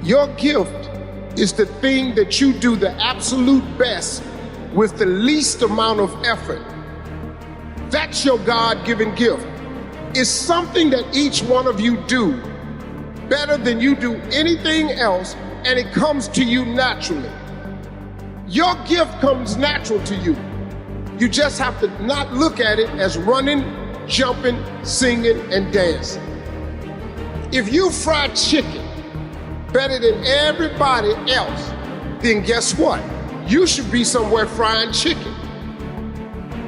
Your gift is the thing that you do the absolute best with the least amount of effort. That's your God-given gift. It's something that each one of you do better than you do anything else, and it comes to you naturally. Your gift comes natural to you. You just have to not look at it as running, jumping, singing, and dancing. If you fry chicken better than everybody else, then guess what? You should be somewhere frying chicken.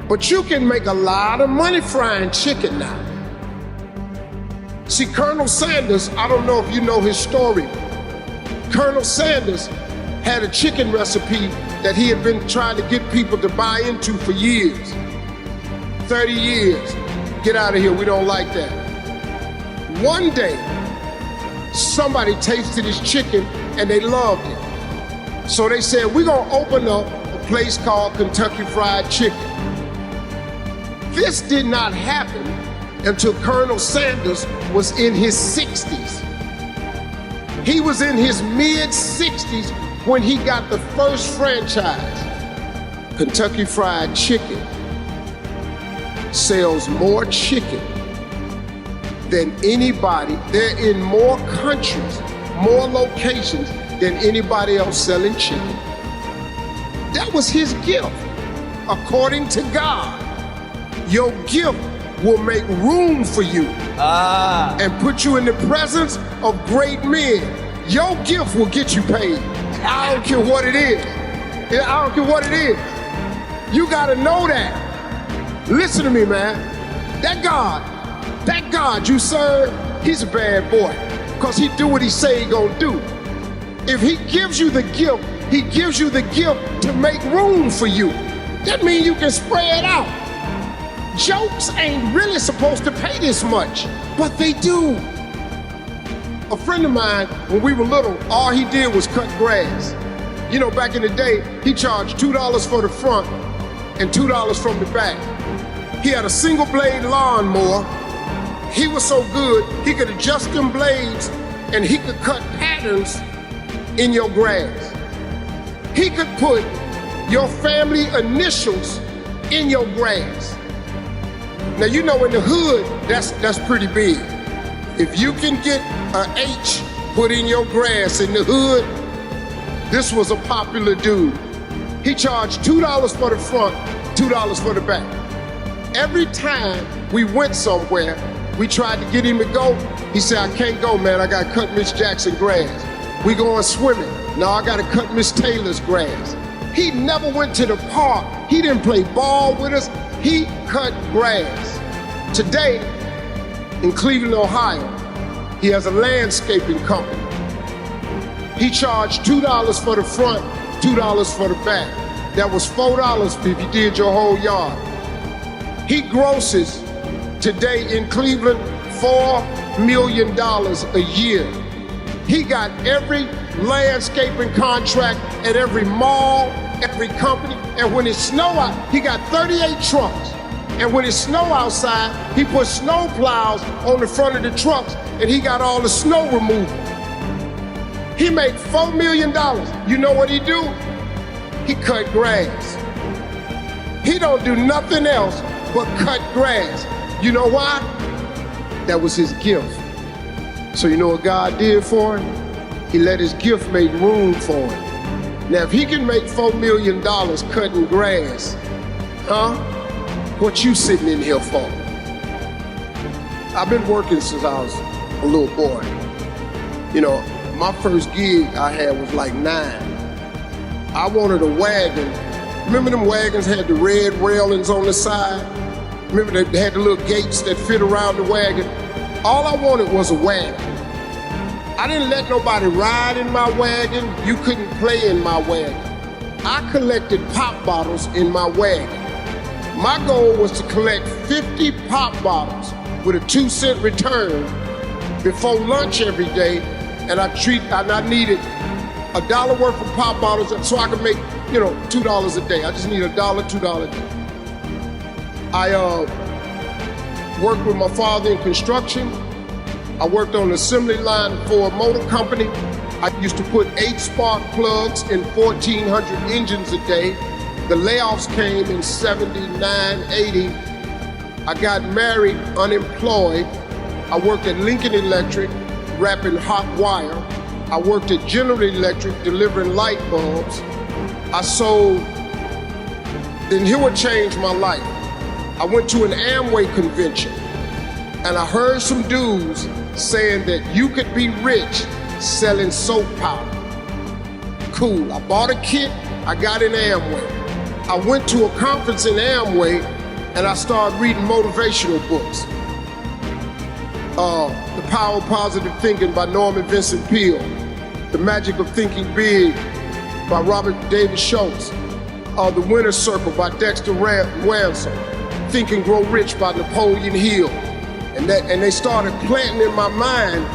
But you can make a lot of money frying chicken now. See, Colonel Sanders, I don't know if you know his story. Colonel Sanders had a chicken recipe that he had been trying to get people to buy into for years. 30 years. Get out of here, we don't like that. One day, somebody tasted his chicken and they loved it. So they said, we're gonna open up a place called Kentucky Fried Chicken. This did not happen until Colonel Sanders was in his 60s. He was in his mid-60s when he got the first franchise. Kentucky Fried Chicken sells more chicken than anybody. They're in more countries, more locations than anybody else selling chicken. That was his gift. According to God, your gift will make room for you and put you in the presence of great men. Your gift will get you paid. I don't care what it is. I don't care what it is. You gotta know that. Listen to me, man. That God you serve, he's a bad boy. Because he do what he say he gonna do. If he gives you the gift, he gives you the gift to make room for you. That means you can spread out. Jokes ain't really supposed to pay this much, but they do. A friend of mine, when we were little, all he did was cut grass. You know, back in the day, he charged $2 for the front and $2 from the back. He had a single blade lawnmower. He was so good, he could adjust them blades and he could cut patterns in your grass. He could put your family initials in your grass. Now, you know, in the hood, that's pretty big. If you can get an H put in your grass in the hood, this was a popular dude. He charged $2 for the front, $2 for the back. Every time we went somewhere, we tried to get him to go. He said, I can't go, man. I got to cut Miss Jackson grass. We going swimming. No, I got to cut Miss Taylor's grass. He never went to the park. He didn't play ball with us. He cut grass. Today, in Cleveland, Ohio, he has a landscaping company. He charged $2 for the front, $2 for the back. That was $4 if you did your whole yard. He grosses today in Cleveland $4 million a year. He got every landscaping contract at every mall, every company, and when it snow out, he got 38 trucks. And when it snow outside, he put snow plows on the front of the trucks and he got all the snow removal. He made $4 million. You know what he do? He cut grass. He don't do nothing else but cut grass. You know why? That was his gift. So you know what God did for him? He let his gift make room for him. Now, if he can make $4 million cutting grass, what you sitting in here for? I've been working since I was a little boy. You know, my first gig I had was like 9. I wanted a wagon. Remember them wagons had the red railings on the side? Remember they had the little gates that fit around the wagon? All I wanted was a wagon. I didn't let nobody ride in my wagon. You couldn't play in my wagon. I collected pop bottles in my wagon. My goal was to collect 50 pop bottles with a 2-cent return before lunch every day, and I needed $1 worth of pop bottles so I could make, $2 a day. I just need $1, $2 a day. I worked with my father in construction. I worked on the assembly line for a motor company. I used to put 8 spark plugs in 1,400 engines a day. The layoffs came in 79, 80. I got married, unemployed. I worked at Lincoln Electric, wrapping hot wire. I worked at General Electric, delivering light bulbs. I sold. Then here what changed my life. I went to an Amway convention, and I heard some dudes saying that you could be rich selling soap powder. Cool, I bought a kit, I got in Amway. I went to a conference in Amway, and I started reading motivational books. The Power of Positive Thinking by Norman Vincent Peale. The Magic of Thinking Big by Robert David Schultz. The Winner's Circle by Dexter Ransom. Think and Grow Rich by Napoleon Hill. And they started planting in my mind,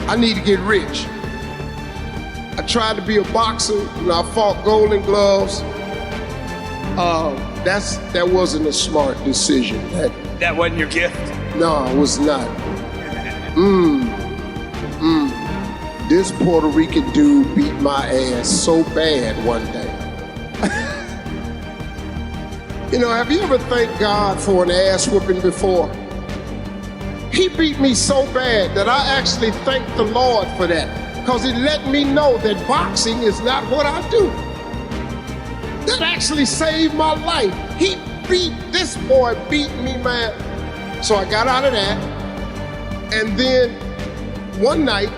I need to get rich. I tried to be a boxer, I fought Golden Gloves. That wasn't a smart decision. That wasn't your gift? No, it was not. This Puerto Rican dude beat my ass so bad one day. Have you ever thanked God for an ass whooping before? He beat me so bad that I actually thanked the Lord for that, because it let me know that boxing is not what I do. That actually saved my life. This boy beat me, man. So I got out of that, and then one night,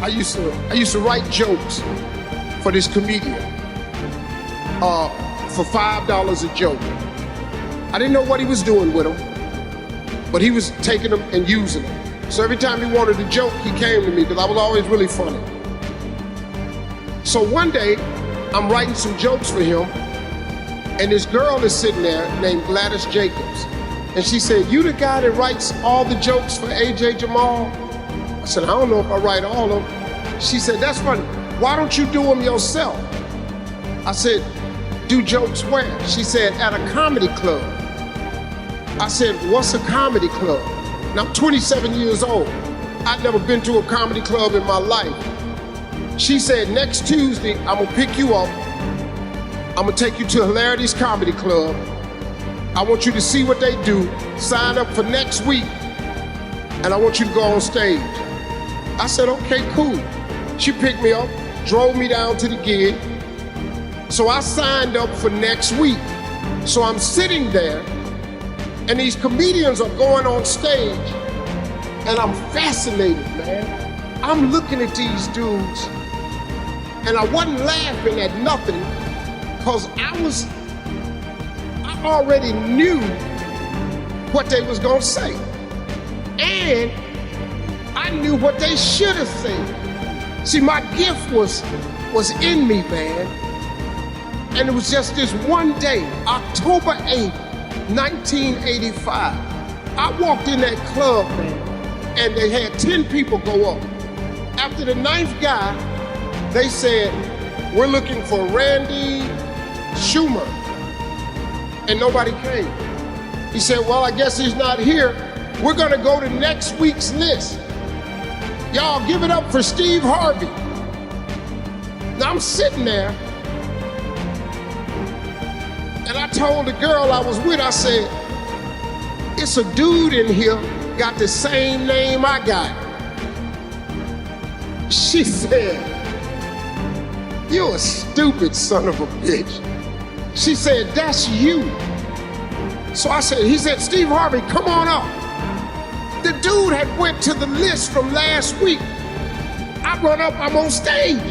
I used to write jokes for this comedian for $5 a joke. I didn't know what he was doing with them, but he was taking them and using them. So every time he wanted a joke, he came to me because I was always really funny. So one day, I'm writing some jokes for him, and this girl is sitting there named Gladys Jacobs. And she said, "You the guy that writes all the jokes for AJ Jamal?" I said, "I don't know if I write all of them." She said, "That's funny. Why don't you do them yourself?" I said, "Do jokes where?" She said, "At a comedy club." I said, "What's a comedy club?" Now I'm 27 years old. I'd never been to a comedy club in my life. She said, "Next Tuesday, I'm gonna pick you up. I'm gonna take you to Hilarity's Comedy Club. I want you to see what they do. Sign up for next week, and I want you to go on stage." I said, "Okay, cool." She picked me up, drove me down to the gig. So I signed up for next week. So I'm sitting there, and these comedians are going on stage, and I'm fascinated, man. I'm looking at these dudes, and I wasn't laughing at nothing, because I already knew what they was gonna say. And I knew what they should have said. See, my gift was in me, man. And it was just this one day, October 8th, 1985. I walked in that club, man, and they had 10 people go up. After the 9th guy, they said, "We're looking for Randy Schumer." And nobody came. He said, "Well, I guess he's not here. We're gonna go to next week's list. Y'all give it up for Steve Harvey." Now I'm sitting there, and I told the girl I was with, I said, "It's a dude in here, got the same name I got." She said, "You a stupid son of a bitch." She said, "That's you." So he said, "Steve Harvey, come on up." The dude had went to the list from last week. I run up, I'm on stage.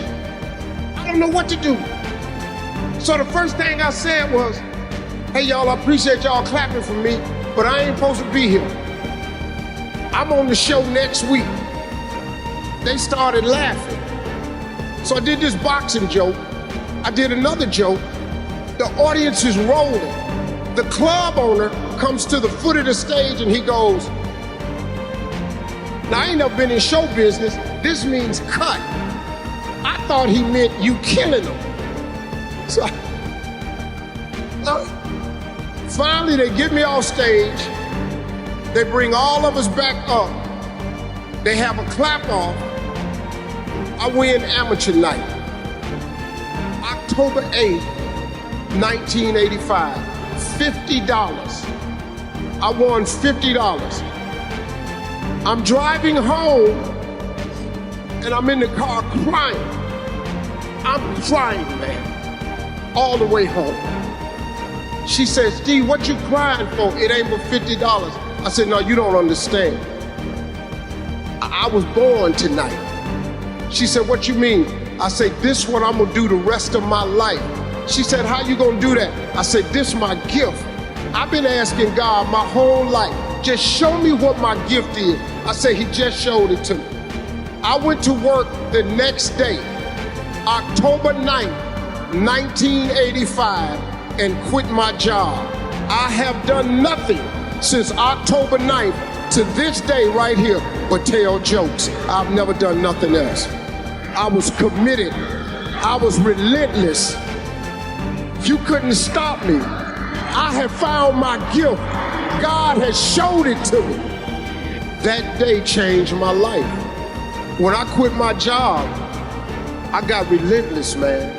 I don't know what to do. So the first thing I said was, "Hey y'all, I appreciate y'all clapping for me, but I ain't supposed to be here. I'm on the show next week." They started laughing. So I did this boxing joke. I did another joke. The audience is rolling. The club owner comes to the foot of the stage and he goes, now I ain't never been in show business. This means cut. I thought he meant you killing them. So finally they get me off stage. They bring all of us back up. They have a clap off. I win amateur night. October 8th, 1985, $50. I won $50. I'm driving home and I'm in the car crying. I'm crying, man, all the way home. She says, D, what you crying for? It ain't but $50. I said, no, you don't understand. I was born tonight. She said, what you mean? I said, this what I'm gonna do the rest of my life. She said, how you gonna do that? I said, this my gift. I've been asking God my whole life, just show me what my gift is. I said, he just showed it to me. I went to work the next day, October 9th, 1985, and quit my job. I have done nothing since October 9th to this day right here but tell jokes. I've never done nothing else. I was committed. I was relentless. You couldn't stop me. I have found my gift. God has showed it to me. That day changed my life. When I quit my job, I got relentless, man.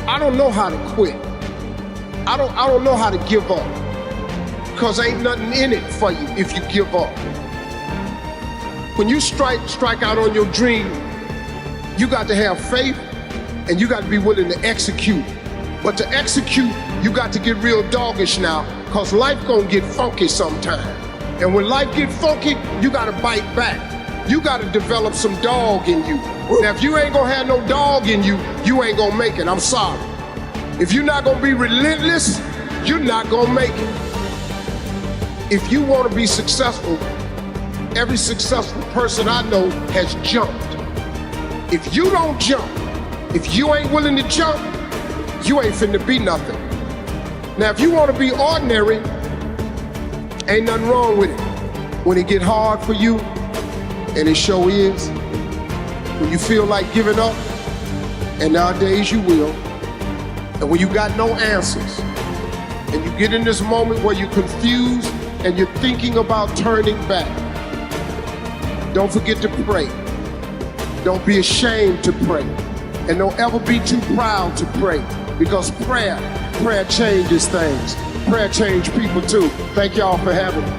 I don't know how to quit. I don't know how to give up. Because ain't nothing in it for you if you give up. When you strike out on your dream, you got to have faith and you got to be willing to execute. But to execute, you got to get real doggish now, because life gonna get funky sometime. And when life get funky, you gotta bite back. You gotta develop some dog in you. Now, if you ain't gonna have no dog in you, you ain't gonna make it. I'm sorry. If you're not gonna be relentless, you're not gonna make it. If you wanna be successful, every successful person I know has jumped. If you don't jump, if you ain't willing to jump, you ain't finna be nothing. Now, if you wanna be ordinary, ain't nothing wrong with it. When it get hard for you, and it sure is, when you feel like giving up, and nowadays you will, and when you got no answers, and you get in this moment where you're confused and you're thinking about turning back, don't forget to pray. Don't be ashamed to pray. And don't ever be too proud to pray, because prayer changes things. Prayer changes people too. Thank y'all for having me.